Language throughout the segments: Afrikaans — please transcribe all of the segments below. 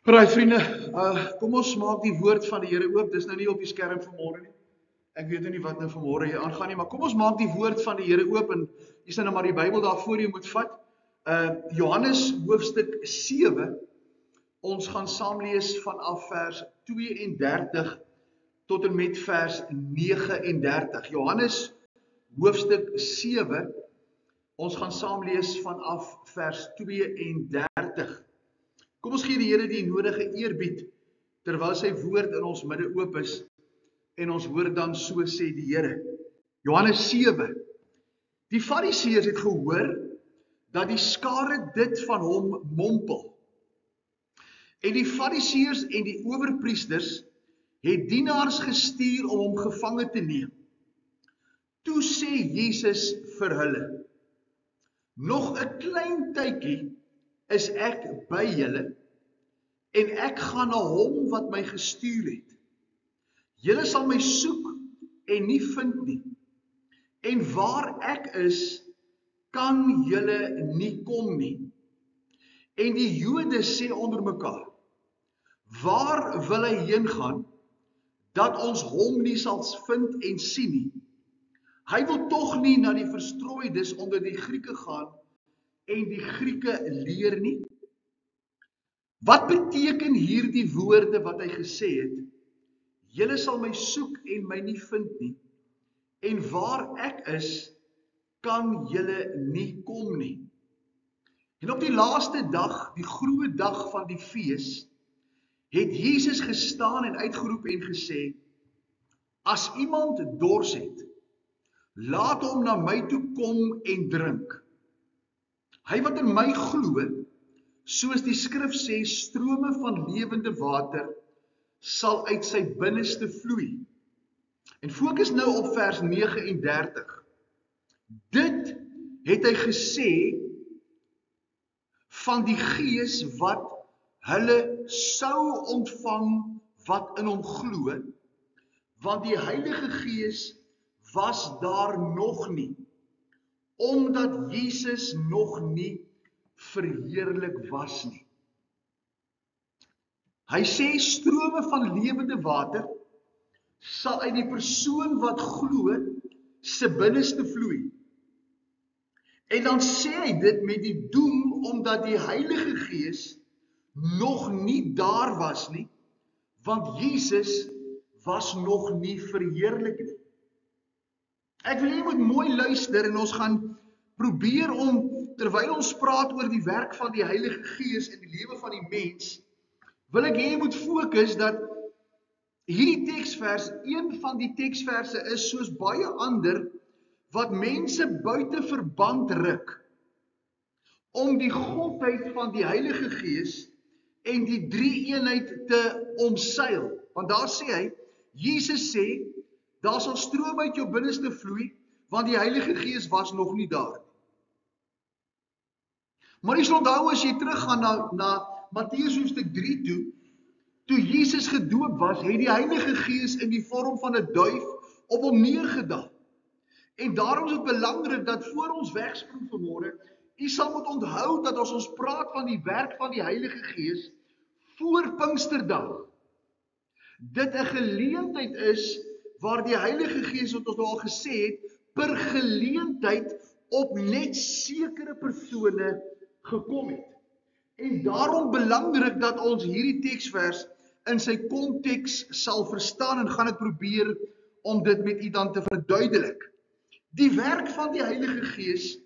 Right vriende, kom ons maak die woord van die Here oop. Dis nou nie op die skerm vanmôre nie. Ek weet nie wat nou vanmôre hier aangaan nie, maar kom ons maak die woord van die Here oop en jy sien nou maar die Bybel daar voor jou moet vat. Johannes hoofstuk 7. Ons gaan saam lees vanaf vers 32 tot en met vers 39. Johannes hoofstuk 7. Ons gaan saam lees vanaf vers 32. Kom ons gee die Here die nodige eerbied terwyl sy woord in ons midde oop is en ons hoor dan so sê die Here. Johannes 7. Die Fariseërs het gehoor dat die skare dit van hom mompel. En die Fariseërs en die owerpriesters het dienaars gestuur om hom gevange te neem. Toe sê Jesus vir hulle: Nog 'n klein tydjie is ek by julle, en ek gaan na hom wat my gestuur het. Julle sal my soek en nie vind nie. En waar ek is, kan julle nie kom nie. En die Jode sê onder mekaar: Waar wil hy heen gaan, dat ons hom nie sal vind en sien nie? Hy wil tog nie na die verstrooides onder die Grieke gaan en die Grieke leer nie. Wat beteken hierdie woorde wat hy gesê het? Julle sal my soek en my nie vind nie. En waar ek is, kan julle nie kom nie. En op die laaste dag, die groot dag van die fees, het Jesus gestaan en uitgeroep en gesê: As iemand dors het, laat hom na my toe kom en drink. Hy wat in my glo, soos die skrif sê, strome van lewende water sal uit sy binneste vloei. En fokus nou op vers 39. Dit het hy gesê van die Gees wat hulle sou ontvang wat in hom glo, want die Heilige Gees was daar nog nie, omdat Jesus nog nie verheerlik was nie. Hy sê strome van lewende water sal uit die persoon wat glo se binneste vloei. En dan sê hy dit met die doel omdat die Heilige Gees nog nie daar was nie, want Jesus was nog nie verheerlik nie. Ek wil jy moet mooi luister en ons gaan probeer om, terwyl ons praat oor die werk van die Heilige Gees in die lewe van die mens, wil ek jy moet fokus dat hierdie teksvers, een van die teksverse is soos baie ander, wat mense buite verband ruk, om die godheid van die Heilige Gees en die drie-eenheid te omseil. Want daar sê hy, Jesus sê, daar sal stroom uit jou binneste vloei, want die Heilige Gees was nog nie daar. Maar jy sal onthou as jy teruggaan na Matteus hoofstuk 3 toe Jesus gedoop was, het die Heilige Gees in die vorm van 'n duif op hom neergedaal. En daarom is dit belangrik dat voor ons wegsprong vanmôre, jy sal moet onthou dat as ons praat van die werk van die Heilige Gees voor Pinksterdag, dit 'n geleentheid is waar die Heilige Gees, wat ons nou al gesê het, per geleentheid op net sekere persone gekom het. En daarom belangrik dat ons hierdie teksvers in sy konteks sal verstaan en gaan ek probeer om dit met u dan te verduidelik. Die werk van die Heilige Gees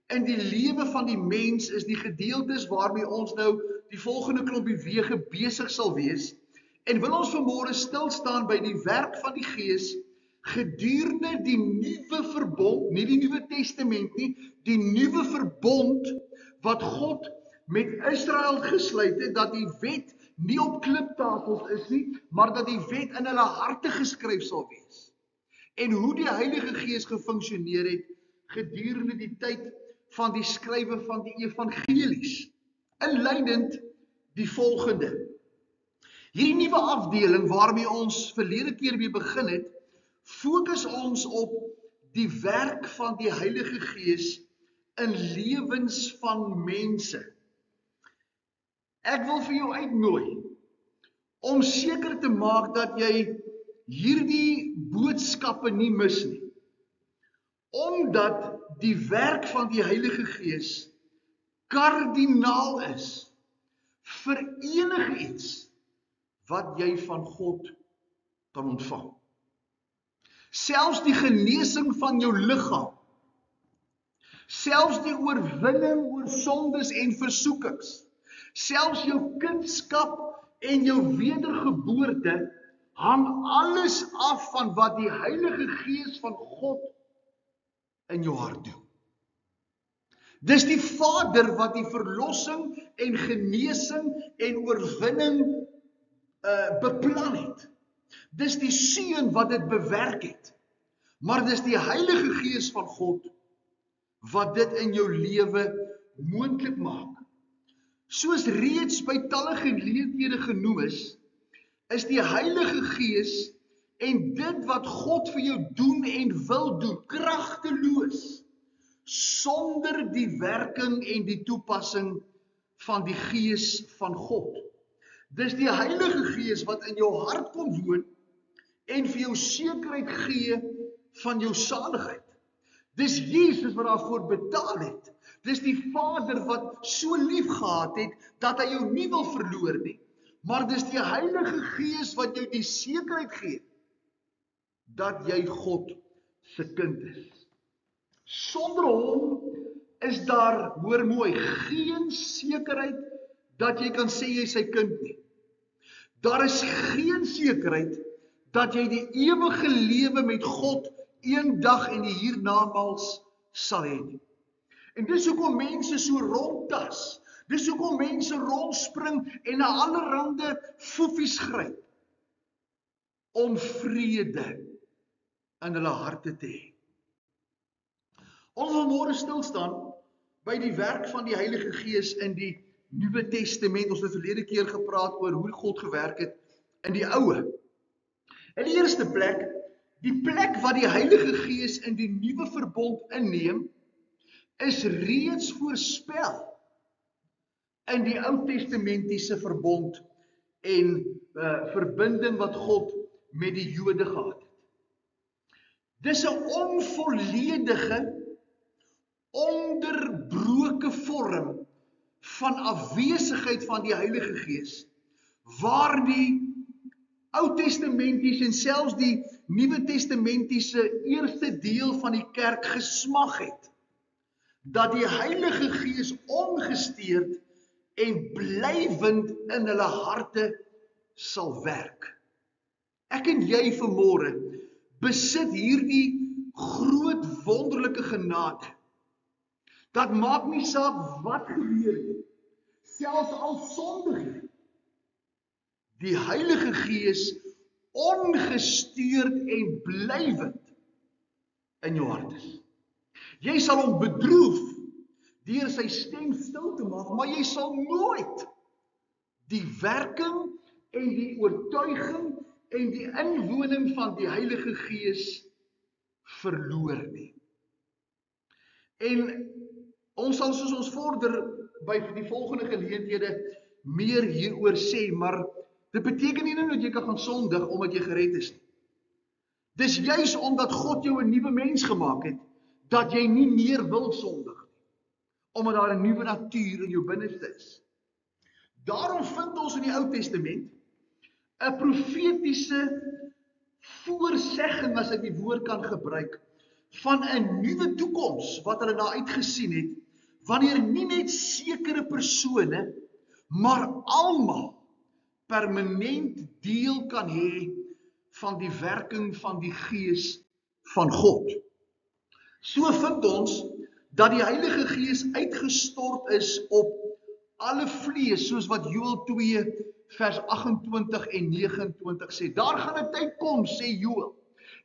in die lewe van die mens is die gedeeltes waarmee ons nou die volgende klompie weke besig sal wees. En wil ons vanmôre stil staan by die werk van die Gees gedurende die nuwe verbond, nie die Nuwe Testament nie, die nuwe verbond wat God met Israel gesluit het, dat die wet nie op kliptafels is nie, maar dat die wet in hulle harte geskryf sal wees. En hoe die Heilige Gees gefunksioneer het gedurende die tyd van die skrywe van die evangelies. Inleidend die volgende. Hierdie nuwe afdeling waarmee ons verlede keer mee begin het, fokus ons op die werk van die Heilige Gees in lewens van mense. Ek wil vir jou uitnooi om seker te maak dat jy hierdie boodskappe nie mis nie. Omdat die werk van die Heilige Gees kardinaal is vir enige iets wat jy van God kan ontvang. Selfs die genesing van jou liggaam, selfs die oorwinning oor sondes en versoekings, selfs jou kindskap en jou wedergeboorte, hang alles af van wat die Heilige Gees van God in jou hart doen. Dis die Vader wat die verlossing en genesing en oorwinning beplan het. Dis die Seun wat dit bewerk het. Maar dis die Heilige Gees van God wat dit in jou lewe moontlik maak. Soos reeds by talle geleenthede genoem is die Heilige Gees en dit wat God vir jou doen en wil doen, kragteloos, sonder die werking en die toepassing van die Gees van God. Dis die Heilige Gees wat in jou hart kom woon en vir jou sekerheid gee van jou saligheid. Dis Jesus wat daarvoor betaal het. Dis die Vader wat so lief gehad het dat hy jou nie wil verloor nie. Maar dis die Heilige Gees wat jou die sekerheid gee dat jy God se kind is. Sonder hom is daar, hoor mooi, geen sekerheid dat jy kan sê jy is sy kind nie. Daar is geen sekerheid dat jy die ewige lewe met God eendag in die hiernamaals sal hê nie. En dis hoekom mense so rondtas, dis hoekom mense rondspring en na allerhande foefies gryp om vrede in hulle harte te hê. Ons wil môre stil staan by die werk van die Heilige Gees in die Nuwe Testament. Ons het verlede keer gepraat oor hoe God gewerk het in die Oue. In die eerste plek, die plek wat die Heilige Gees in die Nuwe Verbond inneem, is reeds voorspel in die Ou Testamentiese verbond en verbinding wat God met die Jode gehad het. Dis 'n onvolledige, onderbroke vorm van afwesigheid van die Heilige Gees, waar die Ou Testamentiese en selfs die Nuwe Testamentiese eerste deel van die kerk gesmag het, dat die Heilige Gees ongesteerd en blywend in hulle harte sal werk. Ek en jy vanmôre besit hierdie groot wonderlike genade. Dat maak nie saak wat gebeur nie, selfs al sondig jy. Die Heilige Gees ongesteerd en blywend in jou hart is. Jy sal hom bedroef deur sy stem stil te maak, maar jy sal nooit die werking en die oortuiging en die inwoning van die Heilige Gees verloor nie. En ons sal, soos ons vorder by die volgende geleenthede, meer hieroor sê, maar dit beteken nie dat jy kan gaan sondig omdat jy gered is nie. Dis juis omdat God jou 'n nuwe mens gemaak het, dat jy nie meer wil sondig nie, omdat daar 'n nuwe natuur in jou binneste is. Daarom vind ons in die Ou Testament 'n profetiese voorsegging, as ek die woord kan gebruik, van 'n nuwe toekoms wat hulle na uitgesien het, wanneer nie net sekere persone, maar almal permanent deel kan hê van die werking van die Gees van God. So vind ons dat die Heilige Gees uitgestort is op alle vlees, soos wat Joël 2 vers 28 en 29 sê. Daar gaan 'n tyd kom, sê Joël,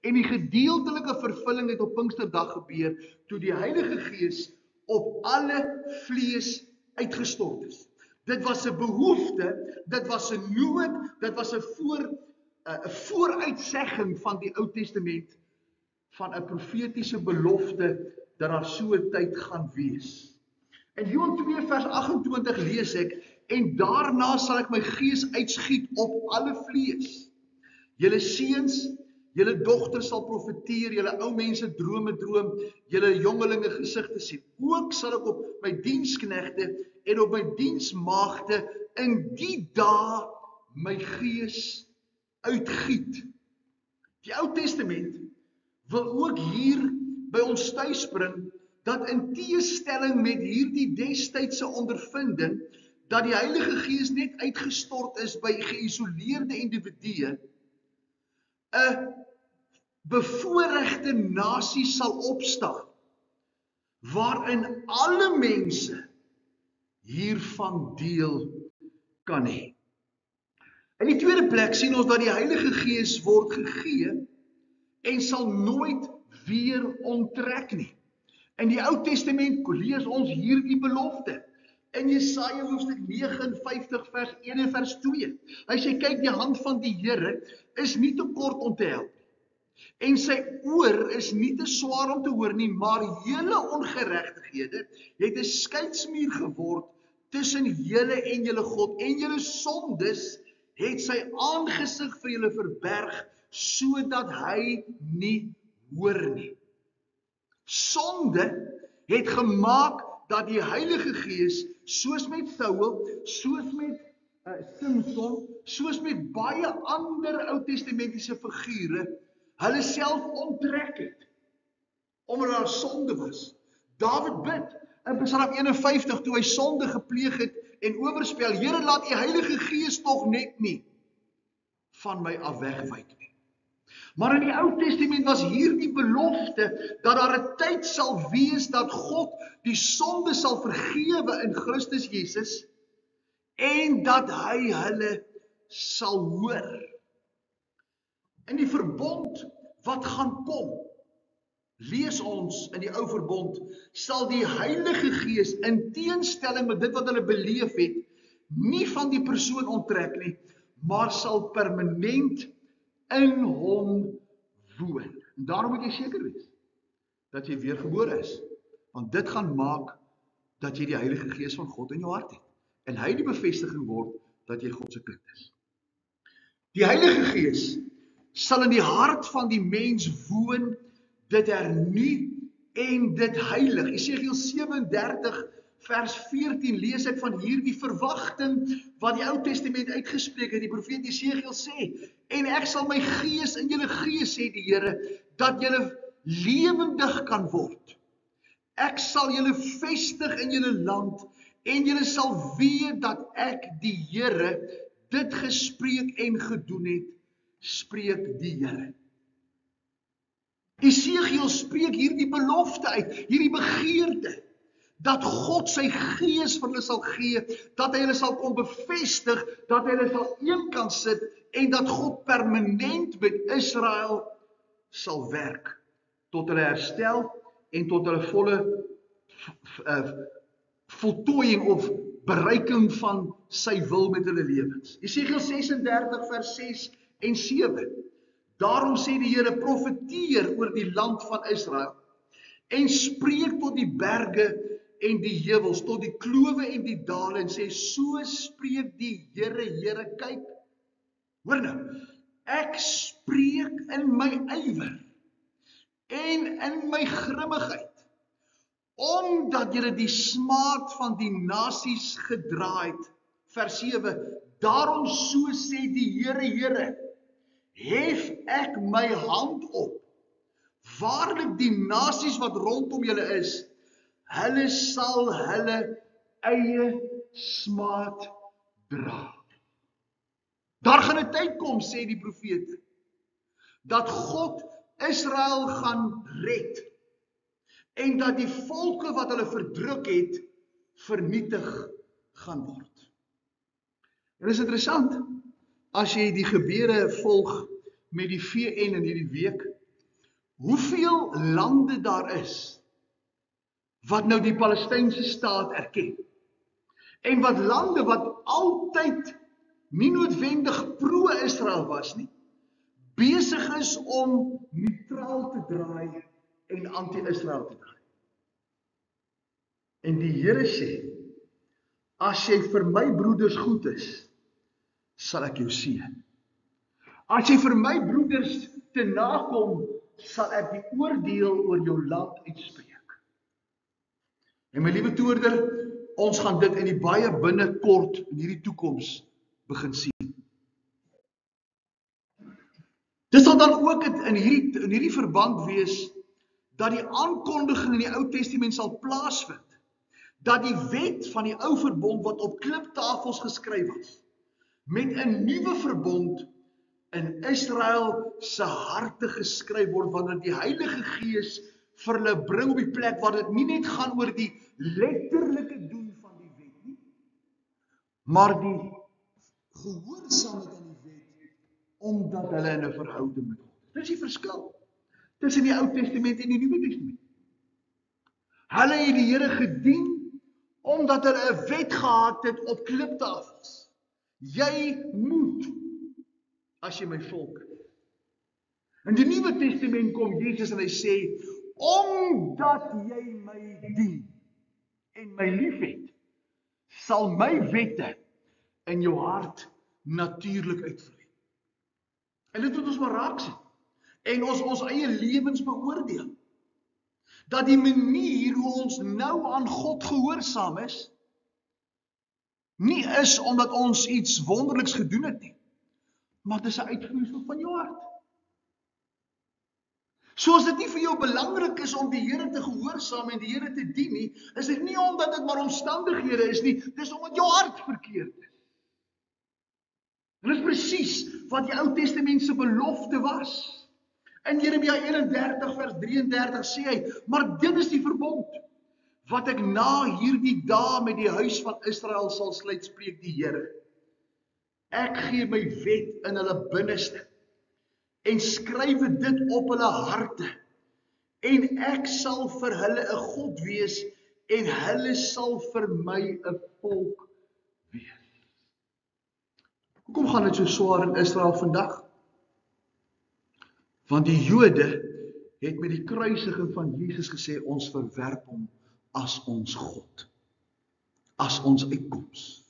en die gedeeltelike vervulling het op Pinksterdag gebeur, toe die Heilige Gees op alle vlees uitgestort is. Dit was 'n behoefte, dit was 'n nood, dit was 'n vooruitsegging van die Ou Testament, van 'n profetiese belofte, dat daar so 'n tyd gaan wees. In Joël 2 vers 28 lees ek, en daarna sal ek my gees uitskiet op alle vlees. Julle seuns, julle dogters sal profeteer, julle ou mense drome droom, julle jongelinge gesigte sien. Ook sal ek op my diensknegte en op my diensmaagde in die dae my gees uitgiet. Die Ou Testament wil ook hier by ons tuis bring, dat in teestelling met hierdie destydse ondervinding, dat die Heilige Gees net uitgestort is by geïsoleerde individue, 'n bevoorregte nasie sal opstaan, waarin alle mense hiervan deel kan hê. In die tweede plek sien ons dat die Heilige Gees word gegee en sal nooit weer onttrek nie. In die Ou Testament lees ons hierdie belofte. In Jesaja hoofstuk 59 vers 1 en vers 2. Hy sê, kyk, die hand van die Here is nie te kort om te help, en sy oor is nie te swaar om te hoor nie, maar julle ongeregtighede het 'n skeidsmuur geword tussen julle en julle God, en julle sondes het sy aangesig vir julle verberg, sodat hy nie hoor nie. Sonde het gemaak dat die Heilige Gees, soos met Saul, soos met Simson, soos met baie ander Ou Testamentiese figure, hulle self onttrek het, omdat daar sonde was. Dawid bid in Psalm 51, toe hy sonde gepleeg het en oorspel, Here, laat die Heilige Gees tog net nie van my af wegwyk nie. Maar in die Ou Testament was hierdie belofte, dat daar 'n tyd sal wees, dat God die sonde sal vergewe in Christus Jesus, en dat hy hulle sal hoor. In die verbond wat gaan kom, lees ons in die ou verbond, sal die Heilige Gees in teenstelling met dit wat hulle beleef het, nie van die persoon onttrek nie, maar sal permanent in hom woon. En daarom moet jy seker wees dat jy weergebore is, want dit gaan maak dat jy die Heilige Gees van God in jou hart het, en hy die bevestiging word dat jy God se kind is. Die Heilige Gees sal in die hart van die mens woon, dit hernie en dit heilig. Esegiel 37 vers 14 lees ek van hierdie verwagting wat die Ou Testament uitgespreek het. Die profeet Esegiel sê, en ek sal my gees in julle gee, sê die Here, dat julle lewendig kan word. Ek sal julle vestig in julle land, en julle sal weet dat ek die Here dit gespreek en gedoen het, spreek die Here. Esegiel spreek hierdie belofte uit, hierdie begeerte, dat God sy gees vir hulle sal gee, dat hy hulle sal kom bevestig, dat hy hulle sal eenkant sit, en dat God permanent met Israel sal werk, tot hulle herstel, en tot hulle volle voltooiing of bereiking van sy wil met hulle lewens. Esegiel 36 vers 6 en 7. Daarom sê die Here, profeteer oor die land van Israel, en spreek tot die berge en die heuwels, tot die klowe en die dale, en sê, so spreek die Here, Here, kyk, hoor nou, ek spreek in my ywer, en in my grimmigheid, omdat julle die smaad van die nasies gedra het, vers 7, daarom so sê die Here, Here, hef ek my hand op, waarlik die nasies wat rondom julle is, hulle sal hulle eie smaad dra. Daar gaan 'n tyd kom, sê die profete, dat God Israel gaan red, en dat die volke wat hulle verdruk het, vernietig gaan word. En is interessant, as jy die gebeure volg met die VN in hierdie week, hoeveel lande daar is, wat nou die Palestynse staat erken, en wat lande wat altyd nie noodwendig pro-Israel was nie, besig is om neutraal te draai en anti-Israel te draai. En die Here sê, As jy vir my broeders goed is, sal ek jou seën. As jy vir my broeders te nakom, sal ek die oordeel oor jou land uitspreek. En my liewe toerder, ons gaan dit in die baie binnekort in hierdie toekoms begin sien. Dit sal dan ook in hierdie verband wees dat die aankondiging in die Ou Testament sal plaasvind, dat die wet van die ou verbond wat op kliptafels geskryf was, met 'n nuwe verbond in Israel se harte geskryf word, wanneer die Heilige Gees vir hulle bring op die plek waar dit nie net gaan oor die letterlike doen van die wet nie, maar die gehoorsaamheid aan die wet, omdat hulle in 'n verhouding met God is. Dis die verskil tussen die Ou Testament en die Nuwe Testament. Hulle het die Here gedien, omdat hulle 'n wet gehad het op kliptafels. Jy moet, as jy my volk is. In die Nuwe Testament kom Jesus en hy sê, omdat jy my dien en my liefhet, sal my wette in jou hart natuurlik uitvloei. En dit moet ons maar raak sien. En ons eie lewens beoordeel. Dat die manier hoe ons nou aan God gehoorsaam is, nie is omdat ons iets wonderliks gedoen het nie, maar dit is 'n uitvloeisel van jou hart. Soos dit nie vir jou belangrik is om die Here te gehoorsaam en die Here te dien nie, is dit nie omdat dit maar omstandighede is nie, dis omdat jou hart verkeerd is. En dit is presies wat die Ou Testament se belofte was. In Jeremia 31 vers 33 sê hy, maar dit is die verbond wat ek na hierdie dae met die huis van Israel sal sluit, spreek die Here. Ek gee my wet in hulle binneste en skryf dit op hulle harte, en ek sal vir hulle 'n God wees en hulle sal vir my 'n volk wees. Hoekom gaan dit so swaar in Israel vandag? Want die Jode het met die kruisiging van Jesus gesê, ons verwerp hom as ons God, as ons uitkoms.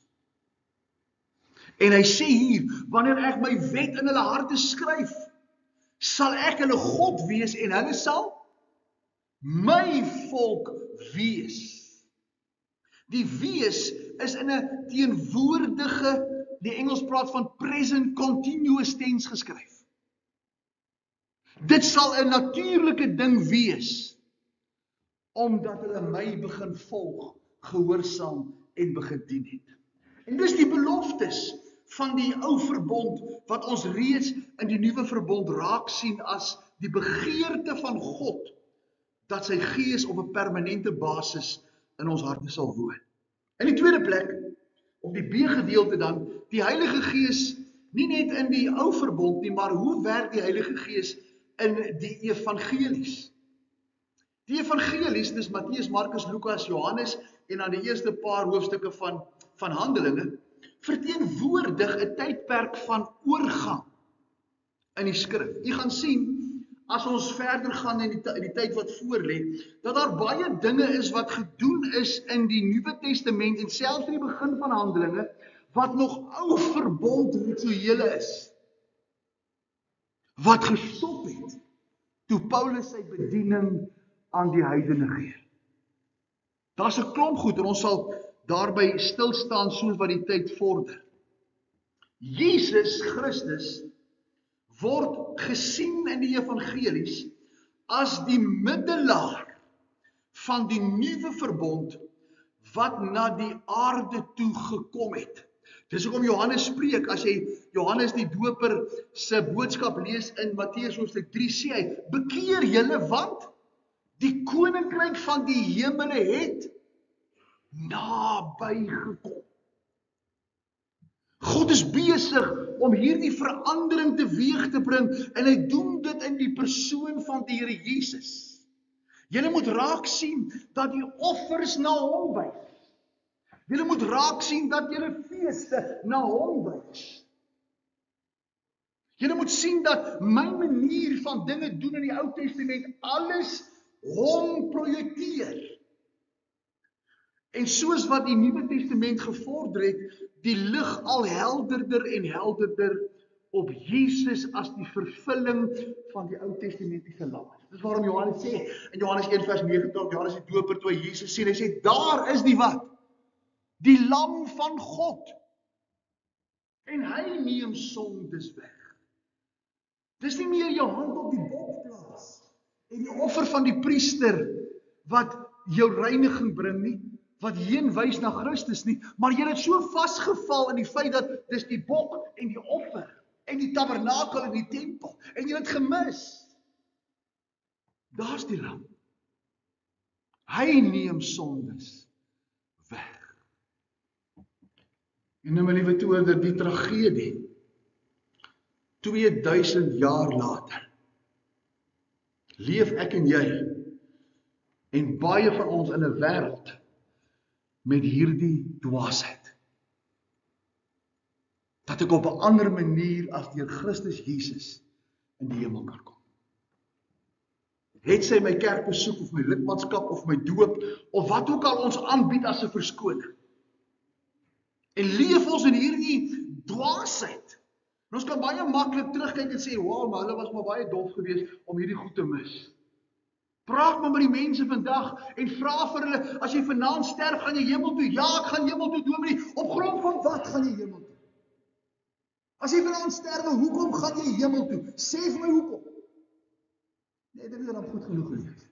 En hy sê hier, wanneer ek my wet in hulle harte skryf, sal ek hulle God wees en hulle sal my volk wees. Die wees is in 'n teenwoordige, die Engels praat van present continuous tense geskryf. Dit sal 'n natuurlike ding wees, omdat hulle my begin volg, gehoorsaam en begin dien het. En dis die beloftes van die ou verbond, wat ons reeds in die nuwe verbond raak sien as die begeerte van God, dat sy Gees op 'n permanente basis in ons harte sal woon. In die tweede plek, op die B-gedeelte dan, die Heilige Gees, nie net in die ou verbond nie, maar hoe werk die Heilige Gees in die evangelies? Die evangelies, dis Matteus, Markus, Lukas, Johannes, en dan die eerste paar hoofstukke van Handelinge, verteenwoordig 'n tydperk van oorgang in die skrif. Jy gaan sien, as ons verder gaan in die tyd wat voorlê, dat daar baie dinge is wat gedoen is in die Nuwe Testament, en selfs in die begin van Handelinge, wat nog ou verbond rituele is, wat gestop het, toe Paulus sy bediening aan die heidene gee. Daar's 'n klomp goed, en ons sal daarby stil staan soos wat die tyd vorder. Jesus Christus word gesien in die evangelies as die middelaar van die nuwe verbond wat na die aarde toe gekom het. Dis hoekom Johannes spreek, as jy Johannes die Doper se boodskap lees in Matteus hoofstuk 3, sê hy, bekeer julle, want die koninkryk van die hemele het naby gekom. God is besig om hierdie verandering teweeg te bring, en hy doen dit in die persoon van die Here Jesus. Julle moet raak sien dat die offers na hom wys. Julle moet raak sien dat julle feeste na hom wys. Julle moet sien dat my manier van dinge doen in die Ou Testament alles hom projekteer. En soos wat die Nuwe Testament gevorder het, die lig al helderder en helderder op Jesus as die vervulling van die Ou Testamentiese lam. Dis waarom Johannes sê, in Johannes 1 vers 19, Johannes die Doper toe hy Jesus sien, hy sê, daar is die wat? Die lam van God. En hy neem sondes weg. Dis nie meer jou hand op die bok plaas en die offer van die priester wat jou reiniging bring nie, wat heen wys na Christus nie, maar jy het so vasgeval in die feit dat dis die bok en die offer en die tabernakel en die tempel en jy het gemis. Daar's die lam. Hy neem sondes weg. En nou my liewe toerder, die tragedie 2000 jaar later leef ek en jy en baie van ons in 'n wêreld met hierdie dwaasheid. Dat ek op 'n ander manier as deur Christus Jesus in die hemel kan kom. Het sy my kerkbesoek of my lidmaatskap of my doop of wat ook al ons aanbied as 'n verskoning. En leef ons in hierdie dwaasheid. En ons kan baie maklik terugkyk en sê, wow, maar hulle was maar baie dof geweest om hierdie goed te mis. Praat maar met die mense vandag en vra vir hulle, as jy vanaand sterf, gaan jy hemel toe? Ja, ek gaan hemel toe, dominee. Op grond van wat gaan jy hemel toe? As jy vanaand sterwe, hoekom gaan jy hemel toe? Sê vir my hoekom. Nee, dit is dan goed genoeg geleef.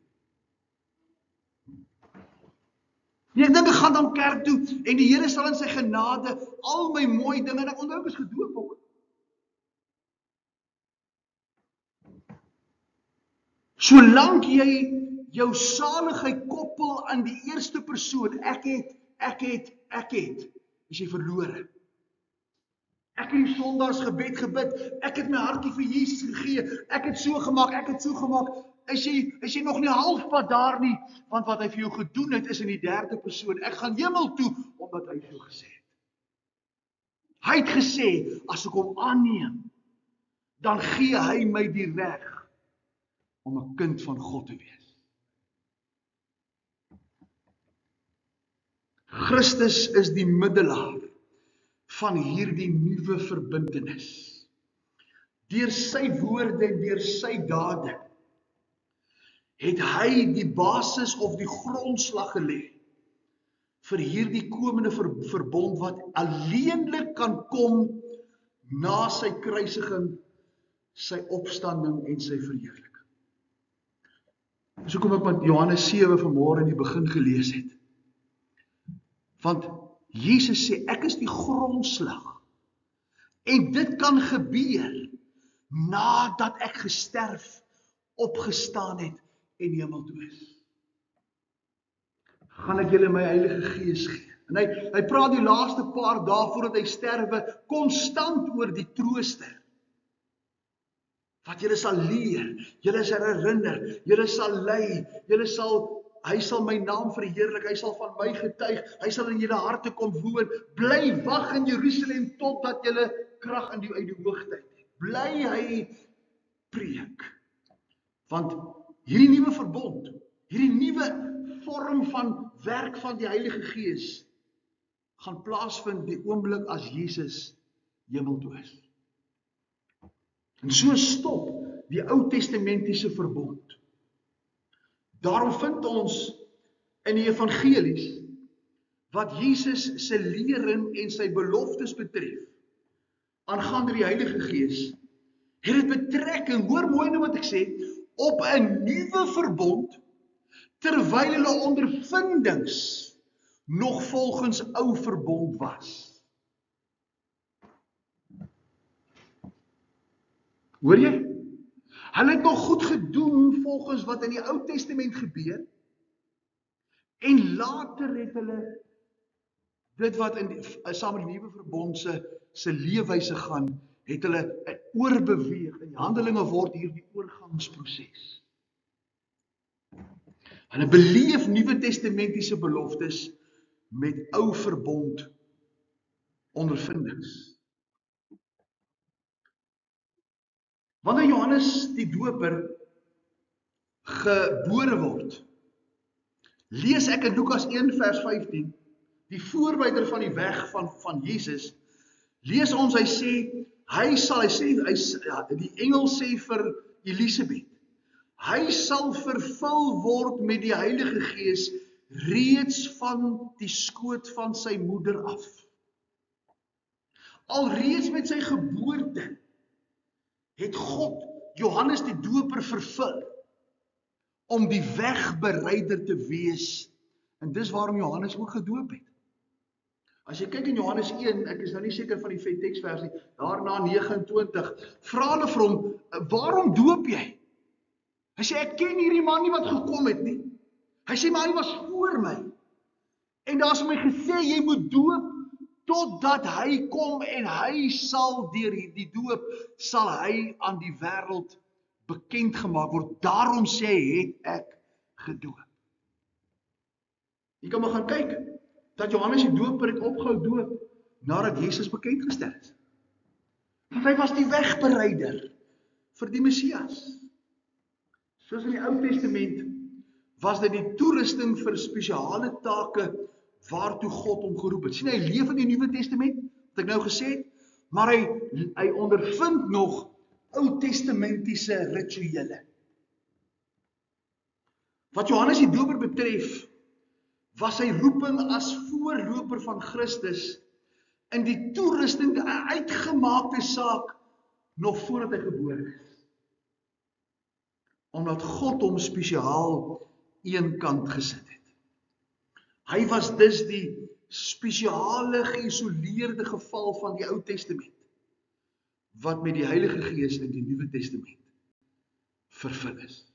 Nee, ek dink ek gaan dan kerk toe en die Here sal in sy genade al my mooi dinge, en ek onthou ek is gedoop ook. Solank jy jou saligheid koppel aan die eerste persoon, ek het, is jy verlore. Ek het die Sondagsgebed gebid, ek het my hartjie vir Jesus gegee, ek het so gemaak, is jy nog nie halfpad daar nie, want wat hy vir jou gedoen het is in die derde persoon, ek gaan hemel toe, omdat hy so gesê het. Hy het gesê, as ek hom aanneem, dan gee hy my die reg om 'n kind van God te wees. Christus is die middelaar van hierdie nuwe verbintenis. Deur sy woorde en deur sy dade het hy die basis of die grondslag gelê vir hierdie komende verbond wat alleenlik kan kom na sy kruisiging, sy opstanding en sy verheerliking. So kom ek met Johannes 7 vanmôre in die begin gelees het. Want Jesus sê, ek is die grondslag. En dit kan gebeur nadat ek gesterf, opgestaan het en hemel toe is. Gaan ek julle my Heilige Gees gee. En hy praat die laaste paar dae voordat hy sterwe konstant oor die trooster. Wat julle sal leer, julle sal herinner, julle sal lei, hy sal my naam verheerlik, hy sal van my getuig, hy sal in julle harte kom woon, bly wag in Jerusalem totdat julle krag uit die hoogte het. Bly hy preek. Want hierdie nuwe verbond, hierdie nuwe vorm van werk van die Heilige Gees, gaan plaasvind die oomblik as Jesus hemel toe is. En so stop die Ou Testamentiese verbond. Daarom vind ons in die evangelies wat Jesus se lering en sy beloftes betref aangaande die Heilige Gees, het dit betrekking, hoor mooi nou wat ek sê, op 'n nuwe verbond terwyl hulle ondervindings nog volgens ou verbond was. Hoor jy? Hulle het nog goed gedoen volgens wat in die Ou Testament gebeur, en later het hulle dit wat saam met die nuwe verbond se leefwyse gaan, het hulle oorbeweeg. In die Handelinge word hier die oorgangsproses. Hulle beleef Nuwe Testamentiese beloftes met ou verbond ondervindings. Wanneer Johannes die Doper gebore word, lees ek in Lukas 1 vers 15, die voorbyder van die weg van Jesus, lees ons, hy sê, die engel sê vir Elisabeth, hy sal vervul word met die Heilige Gees reeds van die skoot van sy moeder af. Alreeds met sy geboorte het God Johannes die Doper vervul om die wegbereider te wees. En dis waarom Johannes ook gedoop het. As jy kyk in Johannes 1, ek is nou nie seker van die vet teksvers nie, daarna 29, vra hulle vir hom, waarom doop jy? Hy sê, ek ken hierdie man nie wat gekom het nie. Hy sê, maar hy was voor my. En daar is my gesê, jy moet doop, totdat hy kom en hy sal deur die doop, sal hy aan die wêreld bekend gemaak word. Daarom sê hy, het ek gedoop. Jy kan maar gaan kyk, dat Johannes die Doper het opgehou doop, nadat Jesus bekend gestel is. Want hy was die wegbereider vir die Messias. Soos in die Ou Testament was dit die toerusting vir spesiale take waartoe God hom geroep het. Sien, hy leef in die Nuwe Testament, wat ek nou gesê het, maar hy ondervind nog Ou Testamentiese rituele. Wat Johannes die Doper betref, was sy roeping as voorloper van Christus in die toerusting, 'n uitgemaakte saak, nog voordat hy gebore is. Omdat God hom spesiaal eenkant gesit het. Hy was dus die spesiale geïsoleerde geval van die Ou Testament, wat met die Heilige Gees in die Nuwe Testament vervul is.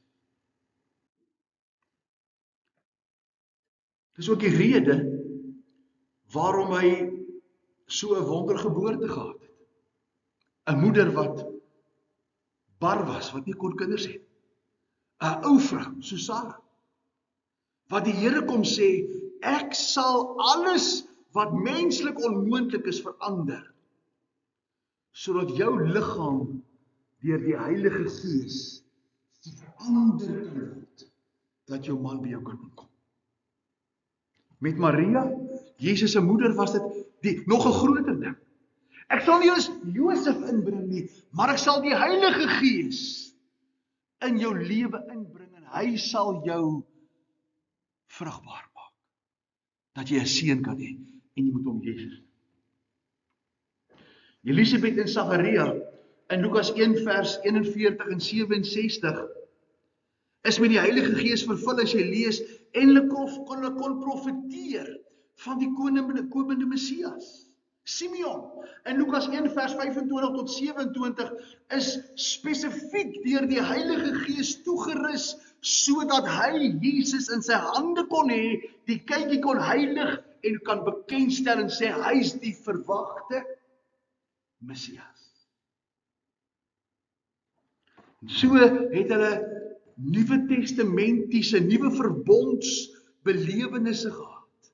Dis ook die rede waarom hy so 'n wondergeboorte gehad het. 'n Moeder wat bar was, wat nie kon kinders hê. 'n ou vrou, so Sara, wat die Here kom sê, ek sal alles wat menslik onmoontlik is verander, sodat jou liggaam deur die Heilige Gees verander kan word, dat jou man by jou kan kom. Met Maria, Jesus se moeder, was dit nog 'n groter ding. Ek sal nie eens Josef inbring nie, maar ek sal die Heilige Gees in jou lewe inbring en hy sal jou vrugbaar maak, dat jy 'n seun kan hê en jy moet hom Jesus. Elisabeth en Sagaria in Lukas 1 vers 41 en 67 is met die Heilige Gees vervul as jy lees, en hulle kon profeteer van die komende Messias. Simeon in Lukas 1 vers 25 tot 27 is spesifiek deur die Heilige Gees toegerus sodat hy Jesus in sy hande kon hê, die kindjie kon heilig en kan bekendstel en sê hy is die verwagte Messias. So het hulle Nuwe Testamentiese, nuwe verbondsbelewennisse gehad,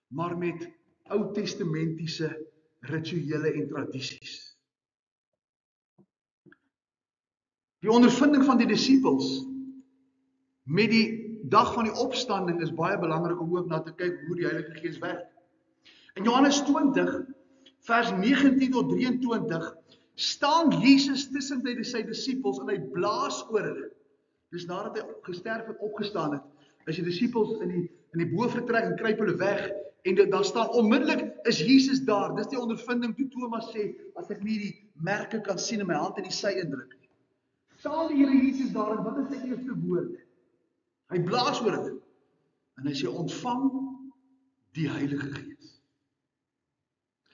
maar met Ou Testamentiese rituele en tradisies. Die ondervinding van die disippels met die dag van die opstanding is baie belangrik om ook na te kyk hoe die Heilige Gees werk. In Johannes 20 vers 19 tot 23 staan Jesus tussen sy disippels en hy blaas oor hulle. Dis nadat hy gesterf het, opgestaan het, is die disippels in die bovertrek en kruip hulle weg, en daar staan onmiddellik is Jesus daar. Dis die ondervinding toe Thomas sê, as ek nie die merke kan sien in my hand en die sy indruk nie. Staan die Here Jesus daar en wat is sy eerste woorde? Hy blaas oor hulle en hy sê ontvang die Heilige Gees.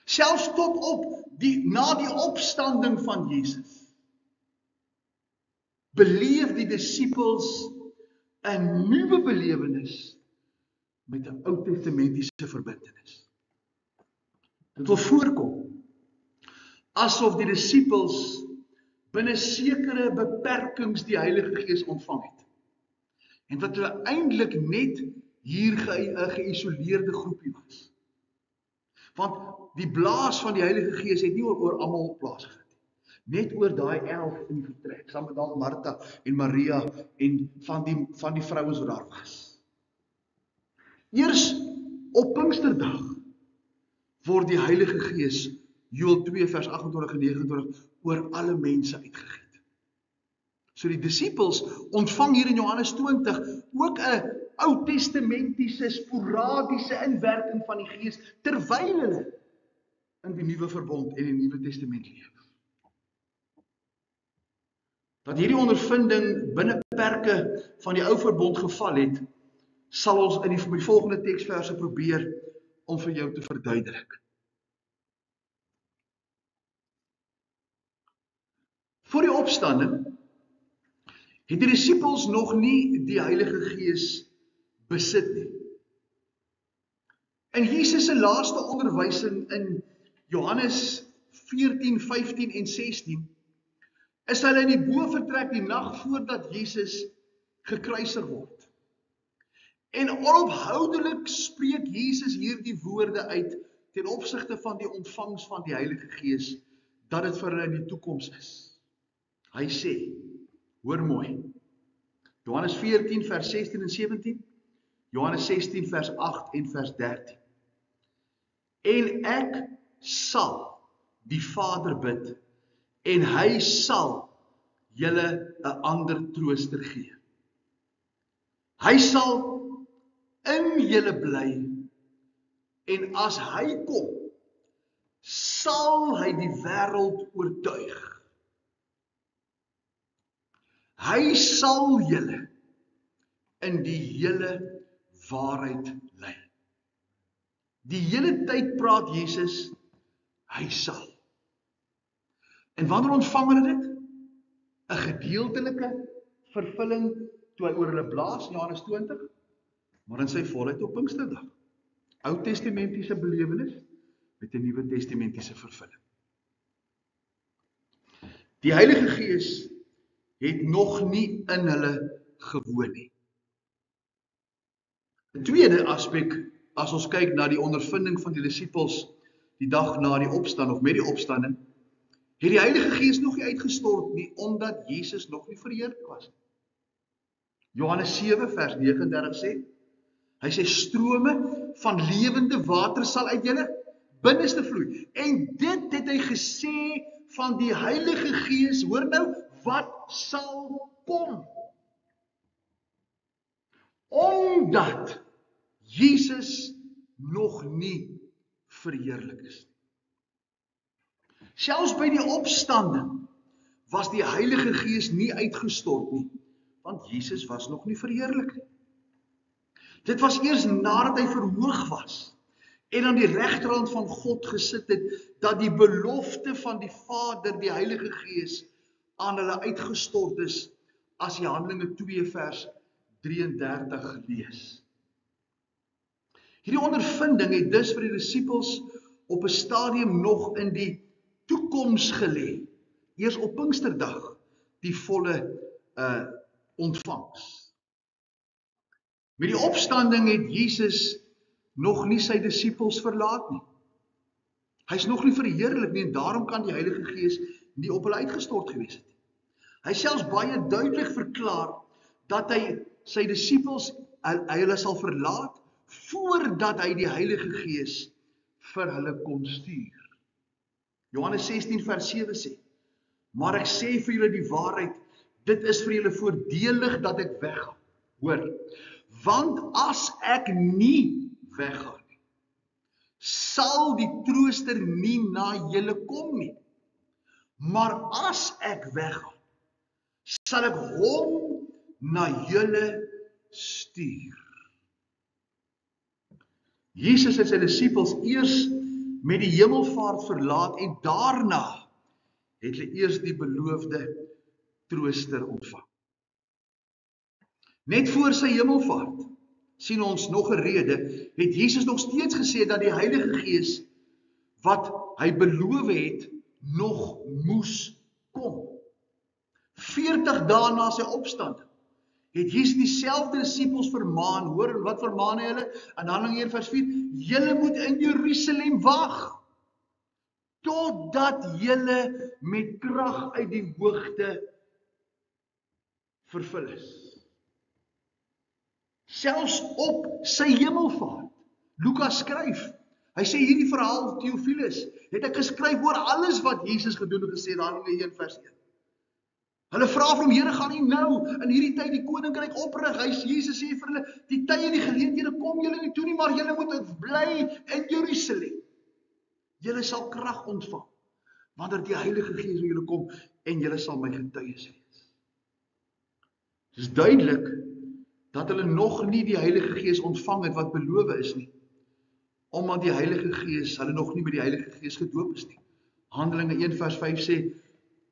Selfs tot op na die opstanding van Jesus beleef die disippels 'n nuwe belewenis met 'n Ou Testamentiese verbintenis. Dit wil voorkom asof die disippels binne sekere beperkings die Heilige Gees ontvang het. En wat hulle eintlik net hier 'n geïsoleerde groepie was. Want die blaas van die Heilige Gees het nie oor almal plaasgevind. Net oor daai 11 in die vertrek, saam met Martha en Maria en van die vrouens wat daar was. Eers op Pinksterdag word die Heilige Gees, Joël 2 vers 28 en 29, oor alle mense uitgegiet. So die disippels ontvang hier in Johannes 20 ook 'n Ou-testamentiese, sporadiese inwerking van die Gees, terwyl hulle in die Nuwe Verbond en die Nuwe Testament leef. Dat hierdie ondervinding binne perke van die Ou Verbond geval het, sal ons in die volgende teksverse probeer om vir jou te verduidelik. Voor die opstanding het die disippels nog nie die Heilige Gees besit nie. In Jesus se laaste onderwysing in Johannes 14, 15 en 16 is hulle in die bovertrek die nag voordat Jesus gekruisig word. En onophoudelik spreek Jesus hierdie woorde uit ten opsigte van die ontvangs van die Heilige Gees, dat dit vir hulle in die toekoms is. Hy sê, hoor mooi, Johannes 14 vers 16 en 17, Johannes 16 vers 8 en vers 13. En ek sal die Vader bid, en hy sal julle 'n ander trooster gee. Hy sal in julle bly, en as hy kom, sal hy die wêreld oortuig. Hy sal julle in die hele waarheid lei. Die hele tyd praat Jesus, hy sal. En wanneer ontvang hulle dit? 'n gedeeltelike vervulling toe hy oor hulle blaas, Johannes 20, maar in sy volheid op Pinksterdag. Ou-testamentiese belewenis met 'n Nuwe Testamentiese vervulling. Die Heilige Gees het nog nie in hulle gewoon nie. 'n Tweede aspek, as ons kyk na die ondervinding van die disippels die dag na die opstanding of met die opstanding, het die Heilige Gees nog nie uitgestort nie, omdat Jesus nog nie verheerlik was. Johannes 7 vers 39 sê, hy sê, strome van lewende water sal uit julle binneste vloei. En dit het hy gesê van die Heilige Gees, hoor nou, wat sal kom. Omdat Jesus nog nie verheerlik is. Selfs by die opstanding was die Heilige Gees nie uitgestort nie, want Jesus was nog nie verheerlik nie. Dit was eers nadat hy verhoog was en aan die regterhand van God gesit het, dat die belofte van die Vader, die Heilige Gees, aan hulle uitgestort is, as jy Handelinge 2 vers 33 lees. Hierdie ondervinding het dus vir die disippels op 'n stadium nog in die toekoms gelê, eers op Pinksterdag, die volle ontvangs. Met die opstanding het Jesus nog nie sy disippels verlaat nie. Hy is nog nie verheerlik nie, en daarom kan die Heilige Gees nie op hulle uitgestort gewees het. Hy selfs baie duidelik verklaar dat hy sy disippels, hy hulle sal verlaat voordat hy die Heilige Gees vir hulle kon stuur. Johannes 16 vers 7 sê, maar ek sê vir julle die waarheid, dit is vir julle voordelig dat ek weggaan. Hoor, want as ek nie weggaan nie, sal die trooster nie na julle kom nie. Maar as ek weggaan, sal ek hom na julle stuur. Jesus het sy disippels eers met die hemelvaart verlaat en daarna het hulle eers die beloofde trooster ontvang. Net voor sy hemelvaart, sien ons nog 'n rede, het Jesus nog steeds gesê dat die Heilige Gees, wat hy beloof het, nog moes kom. 40 dae na sy opstanding, het Jesus dieselfde disippels vermaan, hoor, wat vermaan hy hulle? In Handelinge 1 vers 4, julle moet in Jerusalem wag, totdat julle met krag uit die hoogte vervul is. selfs op sy hemelvaart. Lukas skryf, hy sê hierdie verhaal, Theophilus, het ek geskryf oor alles wat Jesus gedoen en gesê, Handelinge 1 vers 1. Hulle vra vir hom, Here, gaan nie nou in hierdie tyd die koninkryk oprig? Jesus sê vir hulle, die tye en die geleenthede kom julle nie toe nie, maar julle moet bly in Jerusalem. Julle sal krag ontvang, wanneer die Heilige Gees oor julle kom, en julle sal my getuies wees. Dit is duidelik dat hulle nog nie die Heilige Gees ontvang het wat beloof is nie, omdat die Heilige Gees, hulle nog nie met die Heilige Gees gedoop is nie. Handelinge 1 vers 5 sê,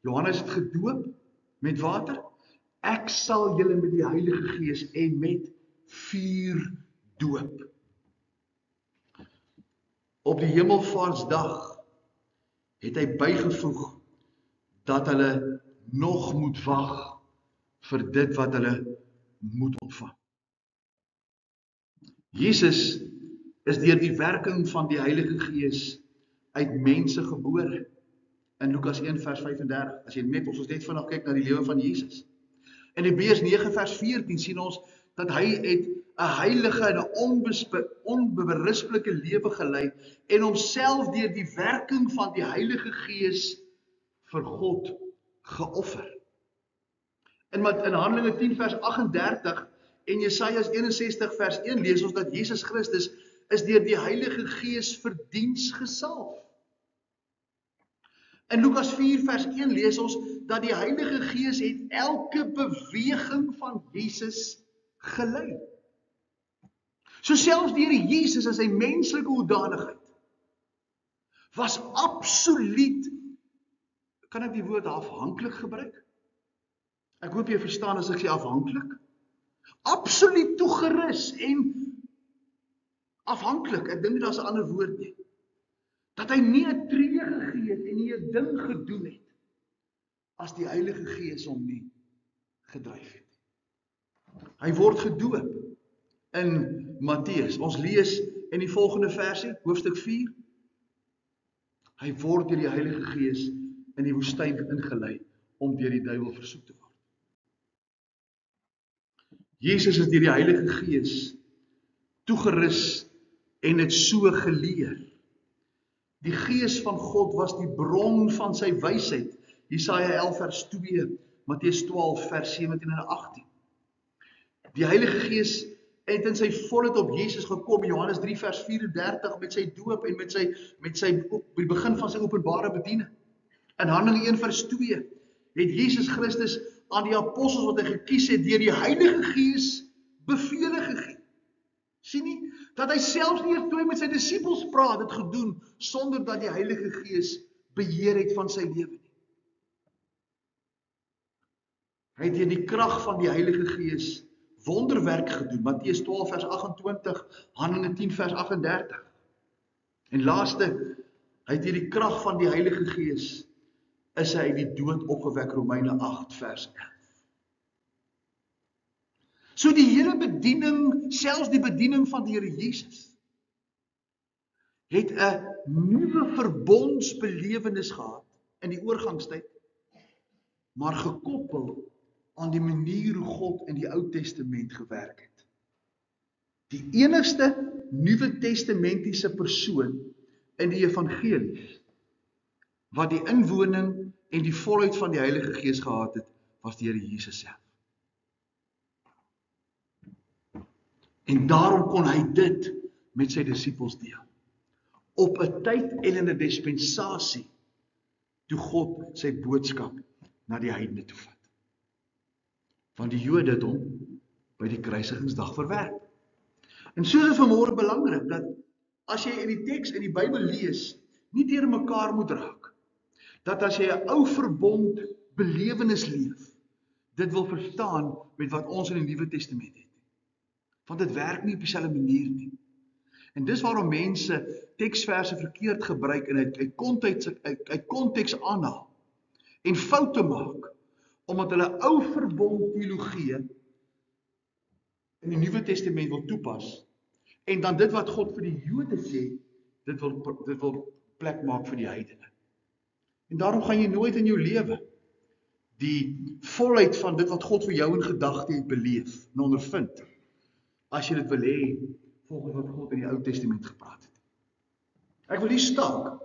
Johannes het gedoop met water, ek sal julle met die Heilige Gees en met vuur doop. Op die Hemelvaartsdag het hy bygevoeg dat hulle nog moet wag vir dit wat hulle moet ontvang. Jesus is deur die werking van die Heilige Gees uit mense gebore. In Lukas 1 vers 35, as jy net, ons net vandag kyk na die lewe van Jesus. In Hebreërs 9 vers 14 sien ons dat hy het 'n heilige en 'n onberispelike lewe gelei en homself deur die werking van die Heilige Gees vir God geoffer. In Handelinge 10 vers 38 en Jesaja 61 vers 1 lees ons dat Jesus Christus is deur die Heilige Gees vir diens gesalf. In Lukas 4 vers 1 lees ons dat die Heilige Gees het elke beweging van Jesus gelei. So selfs die Here Jesus as sy menslike hoedanigheid was absoluut, kan ek die woord afhanklik gebruik? Ek hoop jy verstaan as ek sê afhanklik. Absoluut toegerus en afhanklik, ek dink nie daar's 'n ander woord nie. Dat hy nie 'n tree gegee het en nie 'n ding gedoen het as die Heilige Gees hom nie gedryf het. Hy word gedoop in Matteus. Ons lees in die volgende versie, hoofstuk 4. Hy word deur die Heilige Gees in die woestyn ingelei om deur die duiwel versoek te word. Jesus is deur die Heilige Gees toegerus en het so geleer. Die Gees van God was die bron van sy wysheid. Jesaja 11 vers 2, Matteus 12 vers 17 en 18. Die Heilige Gees het in sy volheid op Jesus gekom, Johannes 3 vers 34, met sy doop en met die begin van sy openbare bediening. In Handelinge 1 vers 2 het Jesus Christus aan die apostels wat hy gekies het deur die Heilige Gees bevele gegee. Sien nie, dat hy selfs nie eers toe hy met sy disippels praat het gedoen, sonder dat die Heilige Gees beheer het van sy lewe nie. Hy het deur die krag van die Heilige Gees wonderwerk gedoen, Matteus 12 vers 28, Handelinge 10 vers 38. En laaste, hy het deur die krag van die Heilige Gees is hy uit die dood opgewek, Romeine 8 vers 11. So die hele bediening, selfs die bediening van die Here Jesus, het 'n nuwe verbondsbelewenis gehad in die oorgangstyd, maar gekoppel aan die manier hoe God in die Ou Testament gewerk het. Die enigste Nuwe Testamentiese persoon in die evangelies wat die inwoning en die volheid van die Heilige Gees gehad het, was die Here Jesus self. En daarom kon hy dit met sy disippels deel. Op 'n tyd en in 'n dispensasie toe God sy boodskap na die heidene toe vat. Want die Jode het hom by die kruisigingsdag verwerp. En so is dit vanmôre belangrik dat as jy in die teks in die Bybel lees, nie deur mekaar moet raak. Dat as jy 'n ou verbond belewenis leef, dit wil verstaan met wat ons in die Nuwe Testament het. Want dit werk nie op dieselfde manier nie. En dis waarom mense teksverse verkeerd gebruik en uit konteks aanhaal en foute maak, omdat hulle ou verbond teologie in die Nuwe Testament wil toepas, en dan dit wat God vir die Jode sê, dit wil plek maak vir die heidene. En daarom gaan jy nooit in jou lewe die volheid van dit wat God vir jou in gedagte het beleef en ondervind, as jy dit wil hê, volgens wat God in die Ou Testament gepraat het. Ek wil hier staak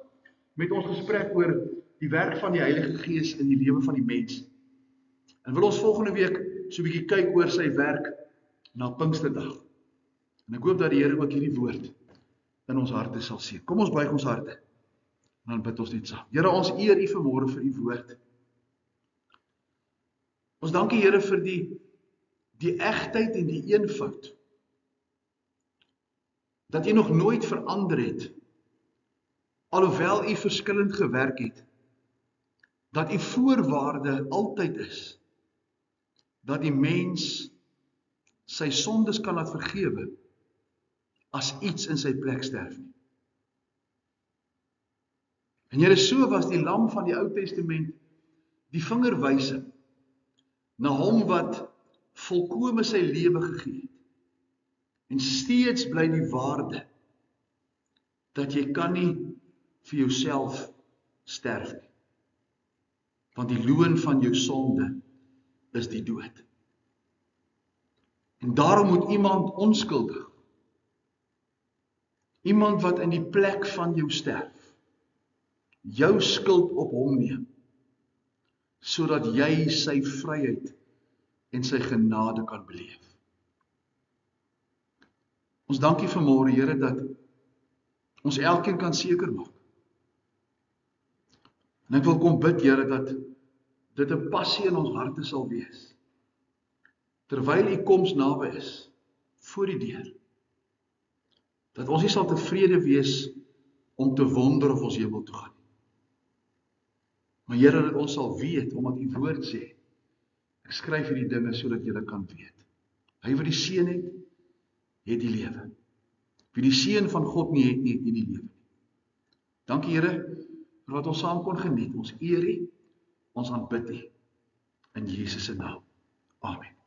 met ons gesprek oor die werk van die Heilige Gees in die lewe van die mens. En wil ons volgende week so 'n bietjie kyk oor sy werk na Pinksterdag. En ek hoop dat die Here ook hierdie woord in ons harte sal seën. Kom ons buig ons harte en dan bid ons net saam. Here, ons eer U vanmôre vir U woord. Ons dank U, Here, vir die egtheid en die eenvoud. Dat U nog nooit verander het, alhoewel U verskillend gewerk het, dat U voorwaarde altyd is, dat die mens sy sondes kan laat vergewe, as iets in sy plek sterf nie. En Here, so was die lam van die Ou Testament die vingerwysing na hom wat volkome sy lewe gegee het. En steeds bly die waarde dat jy kan nie vir jouself sterf nie. Want die loon van jou sonde is die dood. En daarom moet iemand onskuldig, iemand wat in die plek van jou sterf, jou skuld op hom neem, sodat jy sy vryheid en sy genade kan beleef. Ons dank U vanmôre, Here, dat ons elkeen kan seker maak. En ek wil kom bid, Here, dat dit 'n passie in ons harte sal wees, terwyl U koms naby is, voor die deur, dat ons nie sal tevrede wees om te wonder of ons hemel toe gaan. Maar Here, dat ons sal weet, omdat U woord sê, ek skryf hierdie dinge sodat julle kan weet. Hy wat die seun het die lewe. Wie die seun van God nie het nie die lewe. Dankie, Here, vir wat ons saam kon geniet. Ons eer U, ons aanbid U in Jesus se naam. Amen.